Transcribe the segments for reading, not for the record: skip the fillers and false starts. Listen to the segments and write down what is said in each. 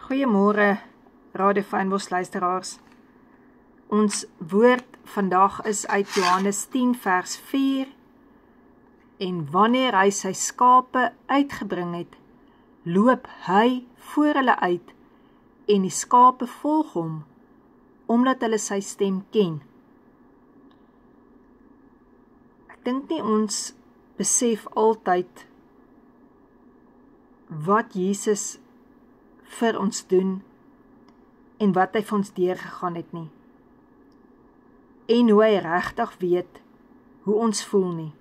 Goeiemôre, Radio Fynbos luisteraars. Ons woord vandag is uit Johannes 10 vers 4. En wanneer hy sy skape uitgebring het, loop hy voor hulle uit en die skape volg hom, omdat hulle sy stem ken. Ek dink nie ons besef altyd wat Jesus vir ons doen en wat hy vir ons deurgegaan het nie. En hoe hy regtig weet hoe ons voel nie.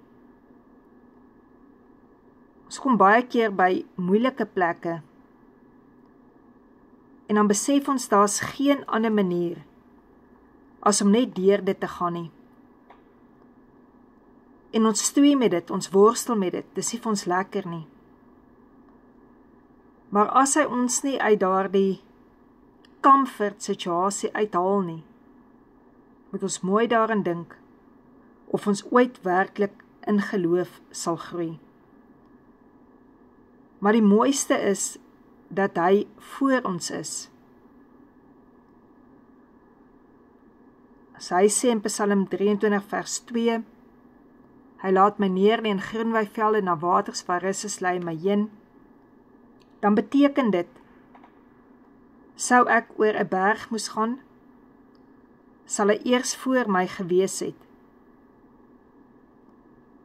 Ons kom baie keer by moeilike plekke en dan besef ons daar's geen ander manier as om net deur dit te gaan nie. En ons stoei met dit, ons worstel met dit, dis nie vir ons lekker nie. Maar as hy ons nie uit daardie comfort situasie uithaal nie, moet ons mooi daarin dink of ons ooit werklik in geloof sal groei. Maar die mooiste is dat hy voor ons is. As hy sê in Psalm 23 vers 2, hy laat my neer in groen weivelde na waters waar rus is, lei my heen, dan beteken dit, sou ek oor 'n berg moes gaan, sal hy eers voor my gewees het.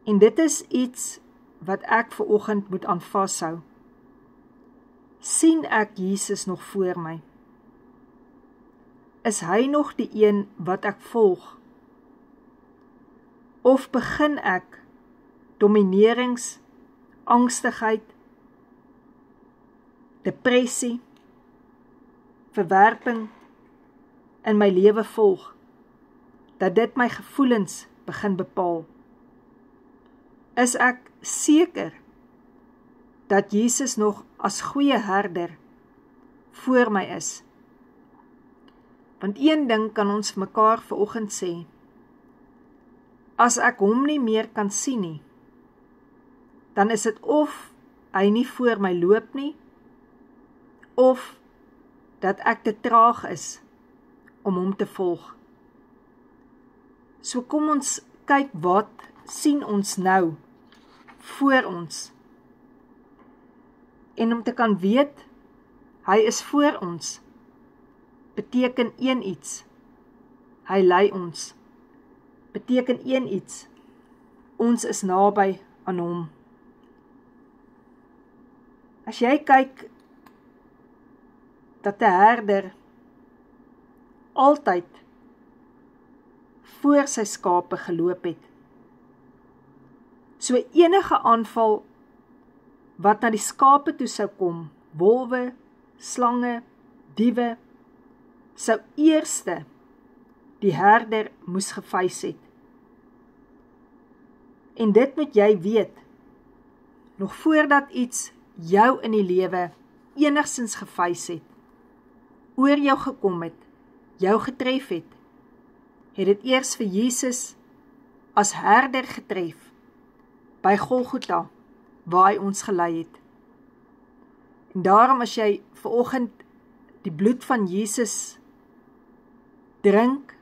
En dit is iets wat ek vanoggend moet aan vashou. Sien ek Jesus nog voor my? Is hy nog die een wat ek volg? Of begin ek dominerings, angstigheid, depressie, verwerping in my lewe volg, dat dit my gevoelens begin bepaal? Is ek seker dat Jesus nog as goeie herder voor my is? Want een ding kan ons vir mekaar vanoggend sê, as ek hom nie meer kan sien nie, dan is dit of hy nie voor my loop nie, of dat ek te traag is om hom te volg. So kom ons kyk wat sien ons nou voor ons. En om te kan weet, hy is voor ons, beteken een iets, hy lei ons, beteken een iets, ons is naby aan hom. As jy kyk, dat 'n herder altyd voor sy skape geloop het. So enige aanval wat na die skape toe sou kom, wolwe, slange, diewe, sou eerste die herder moes gevys het. En dit moet jy weet, nog voordat iets jou in die lewe enigstens gevys het, oor jou gekom het, jou getref het dit eers vir Jesus as herder getref, by Golgotha, waar hy ons gelei het. En daarom as jy vanoggend die bloed van Jesus drink,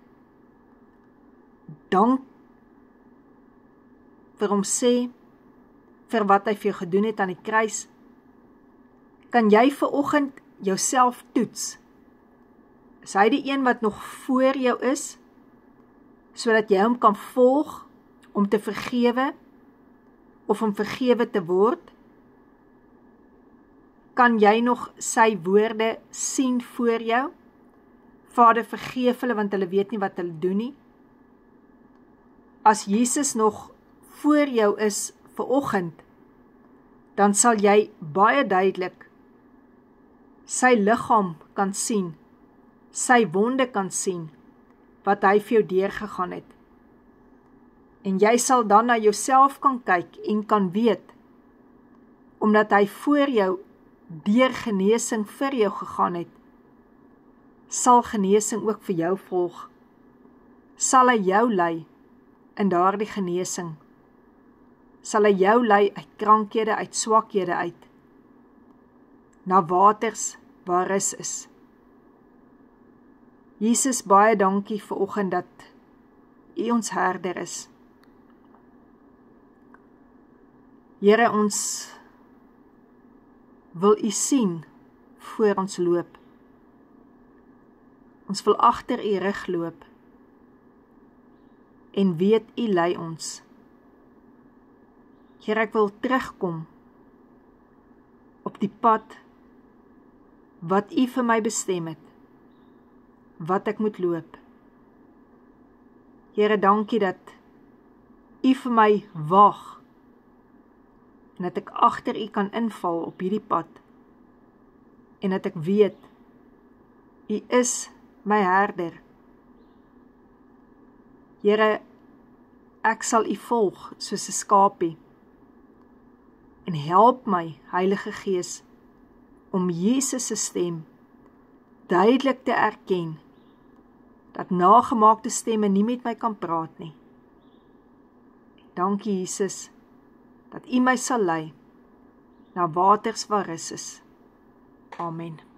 dank vir hom sê, vir wat hy vir jou gedoen het aan die kruis, kan jy vanoggend jouself toets. Is hy die een wat nog voor jou is, sodat jy hom kan volg, om te vergewe, of om vergewe te word? Kan jy nog sy woorde sien voor jou? Vader, vergeef hulle, want hulle weet nie wat hulle doen nie. As Jesus nog voor jou is vanoggend, dan sal jy baie duidelik sy liggaam kan sien, sy wonde kan sien, wat hy vir jou deurgegaan het. En jy sal dan na jouself kan kyk en kan weet, omdat hy voor jou deur genesing vir jou gegaan het, sal genesing ook vir jou volg. Sal hy jou lei in daardie genesing. Sal hy jou lei uit krankhede, uit swakhede uit, na waters waar rus is. Jesus, baie dankie vir oggend dat U ons herder is. Here, ons wil U sien voor ons loop. Ons wil agter U rug loop en weet U lei ons. Here, ek wil terugkom op die pad wat U vir my bestem het, wat ek moet loop. Here, dankie dat U vir my wag en dat ek agter U kan inval op hierdie pad en dat ek weet U is my herder. Here, ek sal U volg soos 'n skapie en help my, Heilige Gees, om Jesus se stem duidelik te erken, dat nagemaakte stemme nie met my kan praat nie. Dankie Jesus, dat U my sal lei na waters waar rus is. Amen.